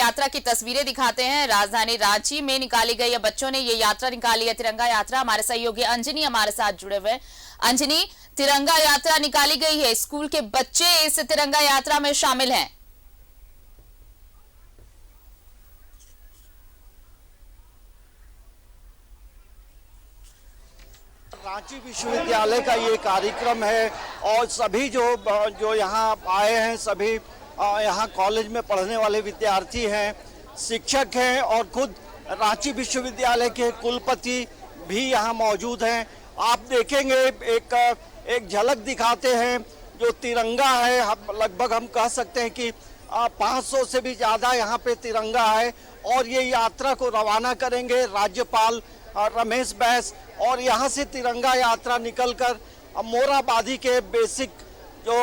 यात्रा की तस्वीरें दिखाते हैं। राजधानी रांची में निकाली गई है, बच्चों ने ये यात्रा निकाली है, तिरंगा यात्रा। हमारे सहयोगी अंजनी हमारे साथ जुड़े हुए हैं। अंजनी, तिरंगा यात्रा निकाली गई है, स्कूल के बच्चे इस तिरंगा यात्रा में शामिल हैं। रांची विश्वविद्यालय का ये कार्यक्रम है और सभी जो यहाँ आए हैं, सभी यहाँ कॉलेज में पढ़ने वाले विद्यार्थी हैं, शिक्षक हैं और खुद रांची विश्वविद्यालय के कुलपति भी यहाँ मौजूद हैं। आप देखेंगे एक झलक दिखाते हैं जो तिरंगा है। लगभग हम कह सकते हैं कि 500 से भी ज़्यादा यहाँ पे तिरंगा है और ये यात्रा को रवाना करेंगे राज्यपाल रमेश बैस और यहाँ से तिरंगा यात्रा निकलकर मोरहाबादी के बेसिक जो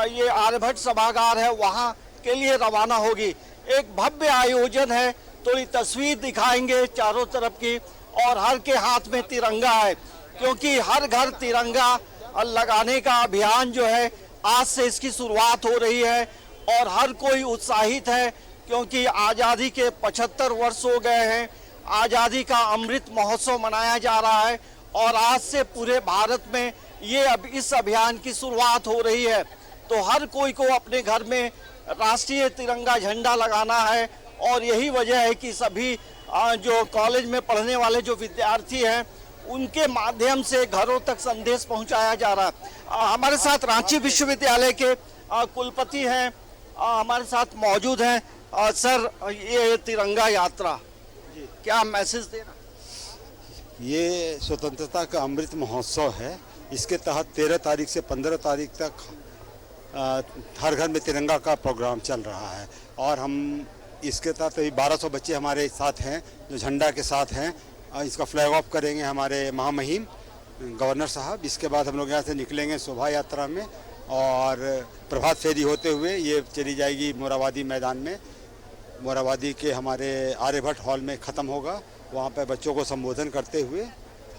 ये आर्यभट्ट सभागार है वहाँ के लिए रवाना होगी। एक भव्य आयोजन है, थोड़ी तस्वीर दिखाएंगे चारों तरफ की और हर के हाथ में तिरंगा है क्योंकि हर घर तिरंगा लगाने का अभियान जो है आज से इसकी शुरुआत हो रही है और हर कोई उत्साहित है क्योंकि आज़ादी के 75 वर्ष हो गए हैं। आज़ादी का अमृत महोत्सव मनाया जा रहा है और आज से पूरे भारत में ये अब इस अभियान की शुरुआत हो रही है। तो हर कोई को अपने घर में राष्ट्रीय तिरंगा झंडा लगाना है और यही वजह है कि सभी जो कॉलेज में पढ़ने वाले जो विद्यार्थी हैं उनके माध्यम से घरों तक संदेश पहुंचाया जा रहा है। हमारे साथ रांची विश्वविद्यालय के कुलपति हैं, हमारे साथ मौजूद हैं। सर, ये तिरंगा यात्रा क्या मैसेज दे रहा है? ये स्वतंत्रता का अमृत महोत्सव है। इसके तहत 13 तारीख से 15 तारीख तक हर घर में तिरंगा का प्रोग्राम चल रहा है और हम इसके तहत 1200 बच्चे हमारे साथ हैं जो झंडा के साथ हैं। इसका फ्लैग ऑफ करेंगे हमारे महामहिम गवर्नर साहब। इसके बाद हम लोग यहाँ से निकलेंगे शोभा यात्रा में और प्रभात फेरी होते हुए ये चली जाएगी मोरहाबादी मैदान में। मोरहाबादी के हमारे आर्यभट्ट हॉल में ख़त्म होगा। वहाँ पर बच्चों को संबोधन करते हुए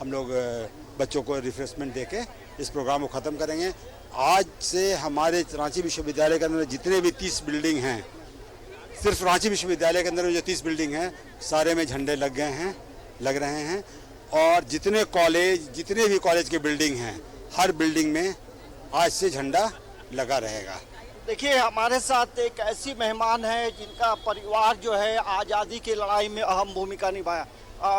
हम लोग बच्चों को रिफ्रेशमेंट देके इस प्रोग्राम को ख़त्म करेंगे। आज से हमारे रांची विश्वविद्यालय के अंदर जितने भी 30 बिल्डिंग हैं, सिर्फ रांची विश्वविद्यालय के अंदर में जो 30 बिल्डिंग हैं सारे में झंडे लग रहे हैं और जितने भी कॉलेज के बिल्डिंग हैं हर बिल्डिंग में आज से झंडा लगा रहेगा। देखिए, हमारे साथ एक ऐसी मेहमान है जिनका परिवार जो है आज़ादी की लड़ाई में अहम भूमिका निभाया।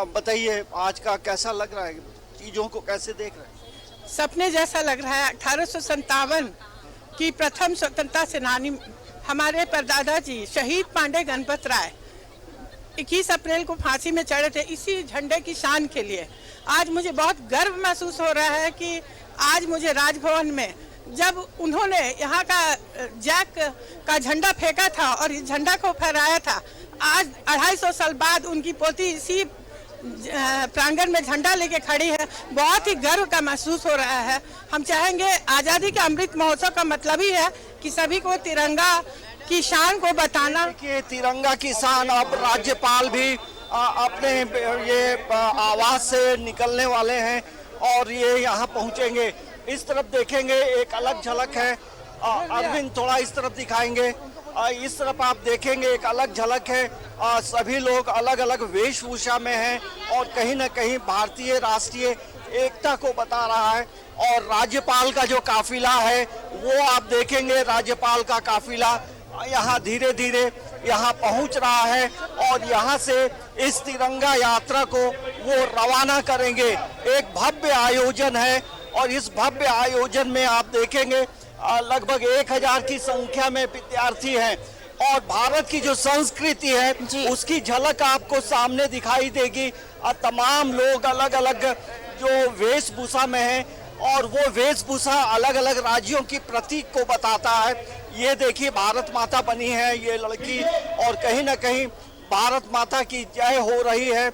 बताइए, आज का कैसा लग रहा है, चीज़ों को कैसे देख रहे हैं? सपने जैसा लग रहा है। 1857 की प्रथम स्वतंत्रता सेनानी हमारे परदादा जी शहीद पांडे गणपत राय 21 अप्रैल को फांसी में चढ़े थे इसी झंडे की शान के लिए। आज मुझे बहुत गर्व महसूस हो रहा है कि आज मुझे राजभवन में जब उन्होंने यहाँ का जैक का झंडा फेंका था और इस झंडा को फहराया था, आज 250 साल बाद उनकी पोती इसी प्रांगण में झंडा लेके खड़ी है। बहुत ही गर्व का महसूस हो रहा है। हम चाहेंगे, आज़ादी का अमृत महोत्सव का मतलब ही है कि सभी को तिरंगा की शान को बताना। कि तिरंगा की शान अब राज्यपाल भी अपने ये आवाज से निकलने वाले हैं और ये यहाँ पहुँचेंगे। इस तरफ देखेंगे एक अलग झलक है। अरविंद थोड़ा इस तरफ दिखाएंगे। इस तरफ आप देखेंगे एक अलग झलक है। सभी लोग अलग अलग वेशभूषा में हैं और कहीं ना कहीं भारतीय राष्ट्रीय एकता को बता रहा है। और राज्यपाल का जो काफिला है वो आप देखेंगे, राज्यपाल का काफिला यहाँ धीरे धीरे यहाँ पहुँच रहा है और यहाँ से इस तिरंगा यात्रा को वो रवाना करेंगे। एक भव्य आयोजन है और इस भव्य आयोजन में आप देखेंगे लगभग 1000 की संख्या में विद्यार्थी हैं और भारत की जो संस्कृति है उसकी झलक आपको सामने दिखाई देगी। तमाम लोग अलग अलग जो वेशभूषा में हैं और वो वेशभूषा अलग अलग राज्यों की प्रतीक को बताता है। ये देखिए, भारत माता बनी है ये लड़की और कहीं ना कहीं भारत माता की जय हो रही है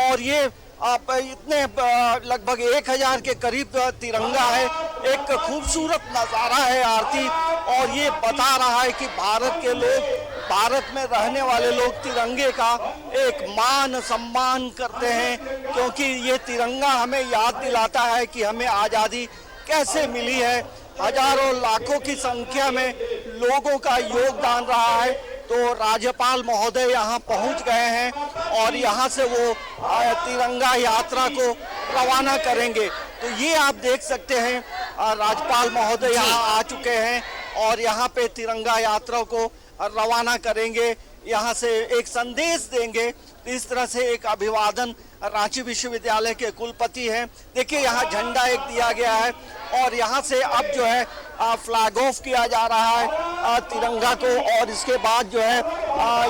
और ये आप इतने लगभग 1000 के करीब तिरंगा है। एक खूबसूरत नज़ारा है आरती और ये बता रहा है कि भारत के लोग, भारत में रहने वाले लोग तिरंगे का एक मान सम्मान करते हैं क्योंकि ये तिरंगा हमें याद दिलाता है कि हमें आज़ादी कैसे मिली है। हजारों लाखों की संख्या में लोगों का योगदान रहा है। तो राज्यपाल महोदय यहाँ पहुँच गए हैं और यहाँ से वो तिरंगा यात्रा को रवाना करेंगे। तो ये आप देख सकते हैं राज्यपाल महोदय यहाँ आ चुके हैं और यहाँ पे तिरंगा यात्रा को रवाना करेंगे, यहाँ से एक संदेश देंगे। इस तरह से एक अभिवादन रांची विश्वविद्यालय के कुलपति हैं। देखिए यहाँ झंडा एक दिया गया है और यहाँ से अब जो है फ्लैग ऑफ किया जा रहा है तिरंगा को और इसके बाद जो है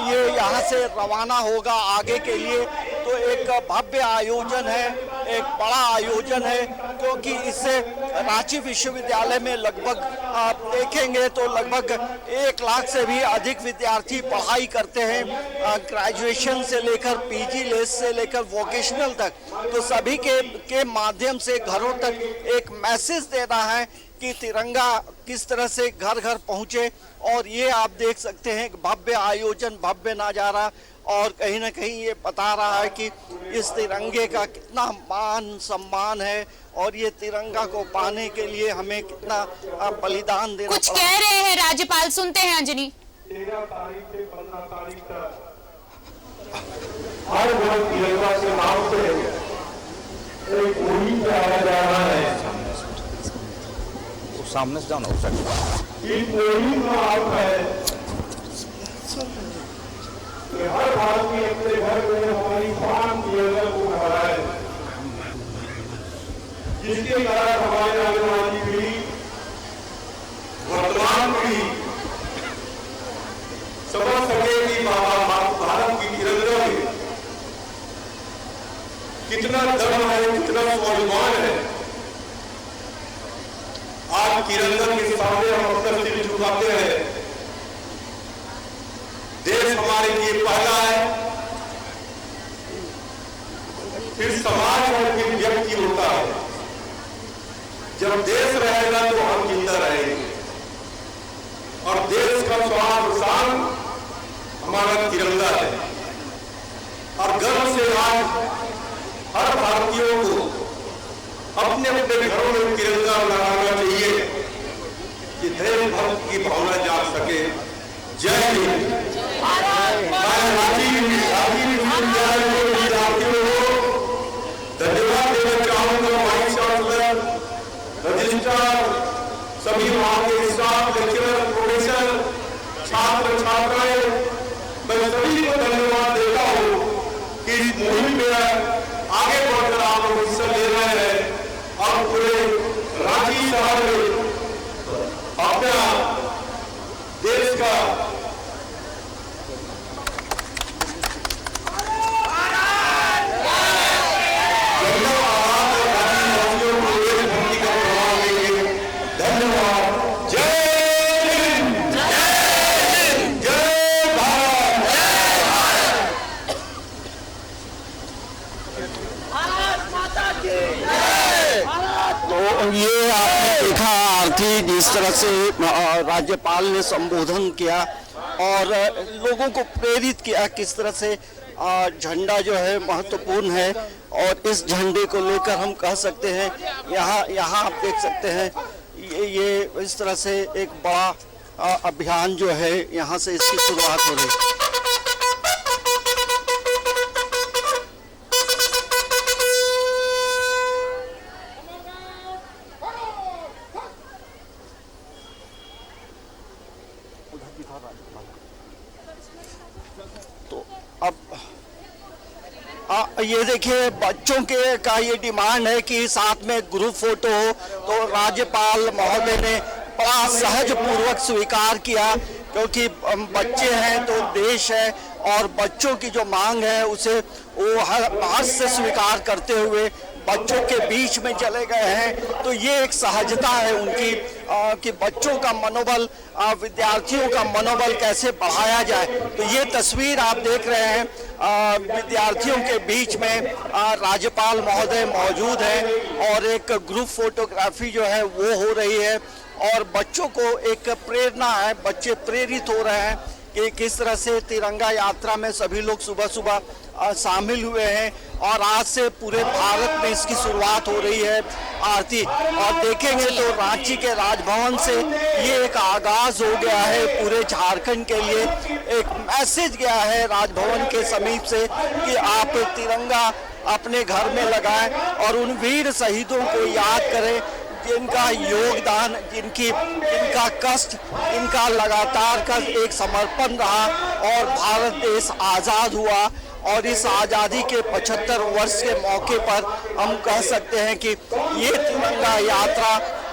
ये यहाँ से रवाना होगा आगे के लिए। तो एक भव्य आयोजन है, एक बड़ा आयोजन है, क्योंकि इससे रांची विश्वविद्यालय में लगभग आप देखेंगे तो लगभग 1 लाख से भी अधिक विद्यार्थी पढ़ाई करते हैं, ग्रेजुएशन से लेकर पीजी लेस से लेकर वोकेशनल तक। तो सभी के माध्यम से घरों तक एक मैसेज देना है कि तिरंगा किस तरह से घर घर पहुंचे। और ये आप देख सकते हैं भव्य आयोजन, भव्य नजारा और कहीं ना कहीं ये बता रहा है कि इस तिरंगे का कितना मान सम्मान है और ये तिरंगा को पाने के लिए हमें कितना बलिदान देना कुछ कह रहे हैं राज्यपाल, सुनते हैं अंजनी। 13 तारीख से 15 तारीख तक हर घर तिरंगा के नाम से एक मुहिम चलाया जा रहा है। सामने से जाना हो सकता है। इस मुहिम का अर्थ है कि हर भारतीय अपने घर में हमारी शान तिरंगा को फहराए, जिसके कारण हमारे आने वाली पीढ़ी, वर्तमान पीढ़ी समझ सके कि भारत की तिरंगा में कितना दम है, कितना स्वाभिमान है। आज तिरंगा के सामने हम अपना सिर झुकाते हैं। देश हमारे लिए पहला है, फिर समाज और फिर व्यक्ति होता है। जब देश रहेगा तो हम जिंदा रहेंगे और देश का स्वाभिमान हमारा तिरंगा है। और गर्व से आज हर भारतीयों को अपने अपने घरों में तिरंगा लगाना चाहिए कि देशभक्त की भावना जाग सके। जय हिंद। मैं रांची विश्वविद्यालय के विद्यार्थियों को धन्यवाद देना चाहूंगा। वाइस चांसलर, रजिस्ट्रार, सभी वहां के स्टाफ, लेक्चरर, प्रोफेसर, छात्र छात्राएं, मैं सभी को धन्यवाद देता हूँ कि इस मुहिम में आगे बढ़कर आप लोग हिस्सा ले रहे हैं और पूरे रांची शहर में अपना देश का धन्यवाद। जय हिंद, जय भारत। तो ये आपने देखा आरती जिस तरह से राज्यपाल ने संबोधन किया और लोगों को प्रेरित किया किस तरह से झंडा जो है महत्वपूर्ण है। और इस झंडे को लेकर हम कह सकते हैं यहाँ आप देख सकते हैं ये इस तरह से एक बड़ा अभियान जो है यहाँ से इसकी शुरुआत हो रही है। तो अब ये देखिए बच्चों के का ये डिमांड है कि साथ में ग्रुप फोटो हो, तो राज्यपाल महोदय ने बड़ा सहज पूर्वक स्वीकार किया, क्योंकि बच्चे हैं तो देश है और बच्चों की जो मांग है उसे वो हर्ष से स्वीकार करते हुए बच्चों के बीच में चले गए हैं। तो ये एक सहजता है उनकी कि बच्चों का मनोबल, विद्यार्थियों का मनोबल कैसे बढ़ाया जाए। तो ये तस्वीर आप देख रहे हैं विद्यार्थियों के बीच में राज्यपाल महोदय मौजूद हैं और एक ग्रुप फोटोग्राफी जो है वो हो रही है और बच्चों को एक प्रेरणा है, बच्चे प्रेरित हो रहे हैं कि किस तरह से तिरंगा यात्रा में सभी लोग सुबह सुबह शामिल हुए हैं और आज से पूरे भारत में इसकी शुरुआत हो रही है आरती। और देखेंगे तो रांची के राजभवन से ये एक आगाज हो गया है पूरे झारखंड के लिए। एक मैसेज गया है राजभवन के समीप से कि आप तिरंगा अपने घर में लगाएं और उन वीर शहीदों को याद करें जिनका योगदान, जिनका कष्ट, इनका लगातार का एक समर्पण रहा और भारत देश आज़ाद हुआ। और इस आज़ादी के 75 वर्ष के मौके पर हम कह सकते हैं कि ये तिरंगा यात्रा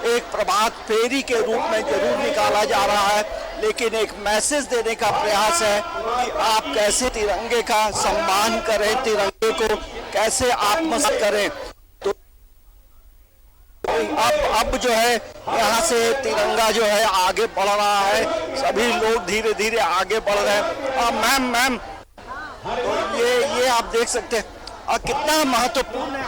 एक प्रभात फेरी के रूप में जरूर निकाला जा रहा है, लेकिन एक मैसेज देने का प्रयास है कि आप कैसे तिरंगे का सम्मान करें, तिरंगे को कैसे आत्मसात करें। तो अब जो है यहाँ से तिरंगा जो है आगे बढ़ रहा है, सभी लोग धीरे धीरे आगे बढ़ रहे हैं। मैम तो ये आप देख सकते हैं कितना महत्वपूर्ण है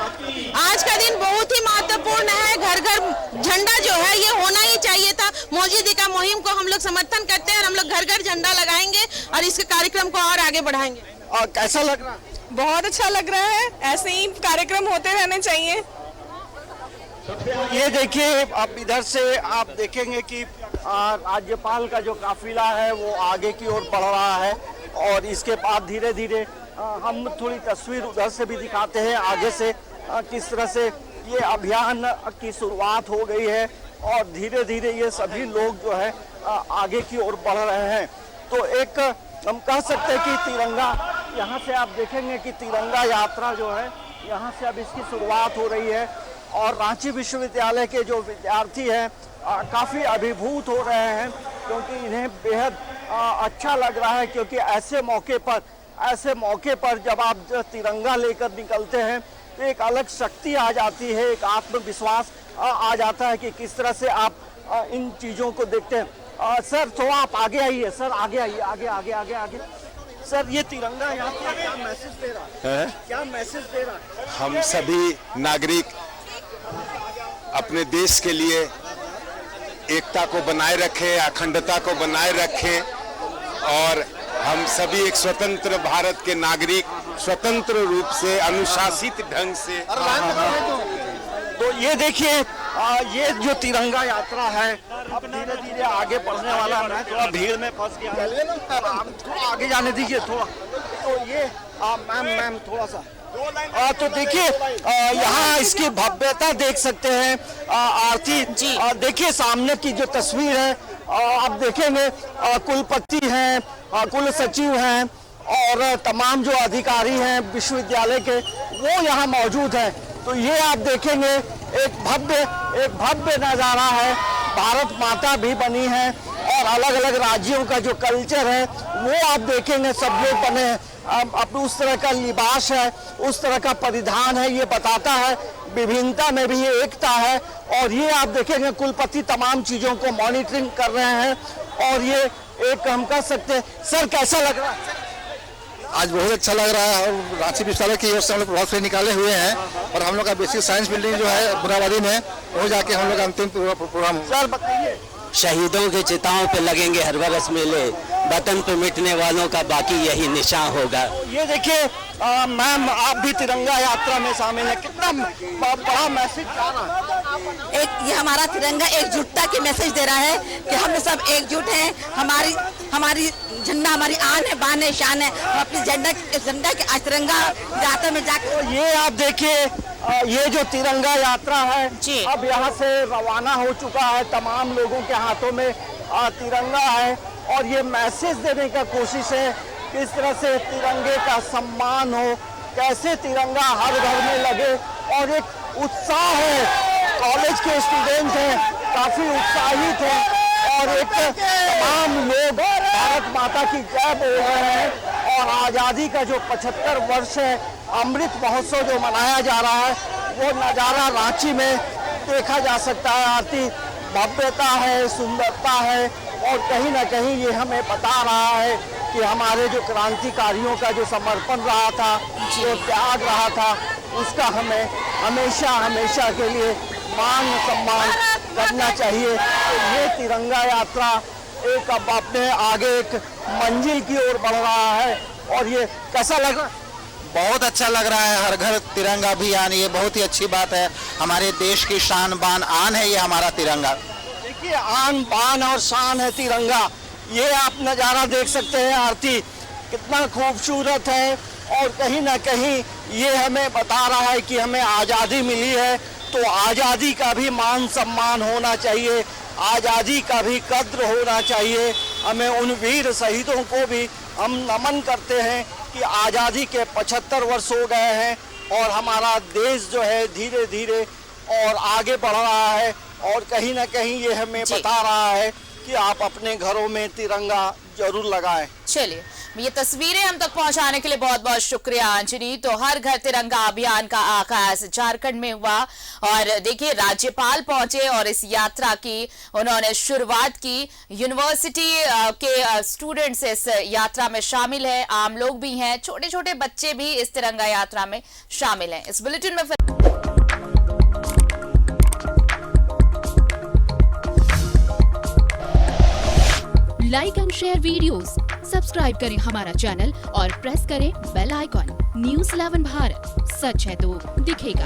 आज का दिन, बहुत ही महत्वपूर्ण है। घर घर झंडा जो है ये होना ही चाहिए था। मोदी जी का मुहिम को हम लोग समर्थन करते हैं और हम लोग घर घर झंडा लगाएंगे और इसके कार्यक्रम को और आगे बढ़ाएंगे। कैसा लग रहा है? बहुत अच्छा लग रहा है, ऐसे ही कार्यक्रम होते रहने चाहिए। ये देखिए, अब इधर से आप देखेंगे कि राज्यपाल का जो काफिला है वो आगे की ओर बढ़ रहा है और इसके बाद धीरे धीरे हम थोड़ी तस्वीर उधर से भी दिखाते हैं आगे से किस तरह से ये अभियान की शुरुआत हो गई है और धीरे धीरे ये सभी लोग जो है आगे की ओर बढ़ रहे हैं। तो एक हम कह सकते हैं कि तिरंगा, यहाँ से आप देखेंगे कि तिरंगा यात्रा जो है यहाँ से अब इसकी शुरुआत हो रही है और रांची विश्वविद्यालय के जो विद्यार्थी हैं काफ़ी अभिभूत हो रहे हैं क्योंकि इन्हें बेहद अच्छा लग रहा है, क्योंकि ऐसे मौके पर जब आप तिरंगा लेकर निकलते हैं तो एक अलग शक्ति आ जाती है, एक आत्मविश्वास आ जाता है कि किस तरह से आप इन चीज़ों को देखते हैं। सर थोड़ा आप आगे आइए, सर आगे आइए, आगे। सर ये तिरंगा यात्रा क्या मैसेज दे रहा है? क्या मैसेज दे रहा है? हम सभी नागरिक अपने देश के लिए एकता को बनाए रखें, अखंडता को बनाए रखें और हम सभी एक स्वतंत्र भारत के नागरिक स्वतंत्र रूप से अनुशासित ढंग से। तो ये देखिए, ये जो तिरंगा यात्रा है अब धीरे धीरे आगे बढ़ने वाला है। मैं थोड़ा भीड़ में फंस गया, थोड़ा आगे जाने दीजिए थोड़ा। तो ये मैम थोड़ा सा तो देखिए यहाँ इसकी भव्यता देख सकते हैं। आरती जी देखिए, सामने की जो तस्वीर है आप देखेंगे कुलपति हैं, कुल सचिव हैं और तमाम जो अधिकारी हैं विश्वविद्यालय के वो यहाँ मौजूद हैं। तो ये आप देखेंगे एक भव्य नज़ारा है। भारत माता भी बनी है और अलग अलग राज्यों का जो कल्चर है वो आप देखेंगे, सब लोग बने हैं। अब उस तरह का लिबास है, उस तरह का परिधान है, ये बताता है विभिन्नता में भी ये एकता है। और ये आप देखेंगे कुलपति तमाम चीज़ों को मॉनिटरिंग कर रहे हैं और ये एक हम कह सकते हैं। सर कैसा लग रहा है? आज बहुत अच्छा लग रहा है और रांची विश्वविद्यालय की ओर से हम लोग बहुत से निकाले हुए हैं और हम लोग का बेसिक साइंस बिल्डिंग जो है बुराबादी में वो जाके हम लोग अंतिम प्रोग्राम। सर बताइए। शहीदों की चिताओं पे लगेंगे हर बरस मेले, वतन पे मिटने वालों का बाकी यही निशान होगा। ये देखिए मैम, आप भी तिरंगा यात्रा में शामिल है, कितना बड़ा मैसेज जा रहा है। ये हमारा तिरंगा एकजुटता के मैसेज दे रहा है कि हम सब एकजुट हैं। हमारी झंडा हमारी आन है, बान है, शान है। हम अपनी झंडा के तिरंगा यात्रा में जाकर ये आप देखिए, ये जो तिरंगा यात्रा है अब यहाँ से रवाना हो चुका है। तमाम लोगों के हाथों में तिरंगा है और ये मैसेज देने का कोशिश है किस तरह से तिरंगे का सम्मान हो, कैसे तिरंगा हर घर में लगे। और एक उत्साह है, कॉलेज के स्टूडेंट हैं काफी उत्साहित हैं और एक तमाम लोग भारत माता की जय बोल रहे हैं। और आज़ादी का जो 75 वर्ष है, अमृत महोत्सव जो मनाया जा रहा है, वो नज़ारा रांची में देखा जा सकता है। आरती भव्यता है, सुंदरता है और कहीं ना कहीं ये हमें बता रहा है कि हमारे जो क्रांतिकारियों का जो समर्पण रहा था, जो त्याग रहा था, उसका हमें हमेशा के लिए मान सम्मान करना चाहिए। तो ये तिरंगा यात्रा एक अब अपने आगे एक मंजिल की ओर बढ़ रहा है। और ये कैसा लग रहा है? बहुत अच्छा लग रहा है। हर घर तिरंगा अभियान, ये बहुत ही अच्छी बात है। हमारे देश की शान बान आन है ये हमारा तिरंगा। देखिए, आन बान और शान है तिरंगा। ये आप नज़ारा देख सकते हैं आरती, कितना खूबसूरत है। और कहीं ना कहीं ये हमें बता रहा है कि हमें आज़ादी मिली है, तो आज़ादी का भी मान सम्मान होना चाहिए, आज़ादी का भी कद्र होना चाहिए। हमें उन वीर शहीदों को भी हम नमन करते हैं कि आज़ादी के 75 वर्ष हो गए हैं और हमारा देश जो है धीरे धीरे और आगे बढ़ रहा है। और कहीं ना कहीं ये हमें बता रहा है कि आप अपने घरों में तिरंगा जरूर लगाएं। चलिए, ये तस्वीरें हम तक पहुंचाने के लिए बहुत बहुत शुक्रिया अंजनी। तो हर घर तिरंगा अभियान का आगाज झारखंड में हुआ और देखिए राज्यपाल पहुंचे और इस यात्रा की उन्होंने शुरुआत की। यूनिवर्सिटी के स्टूडेंट्स इस यात्रा में शामिल है, आम लोग भी हैं, छोटे छोटे बच्चे भी इस तिरंगा यात्रा में शामिल हैं। इस बुलेटिन में like and share videos, subscribe करें हमारा चैनल और प्रेस करें बेल आइकॉन। न्यूज़ 11 भारत, सच है तो दिखेगा।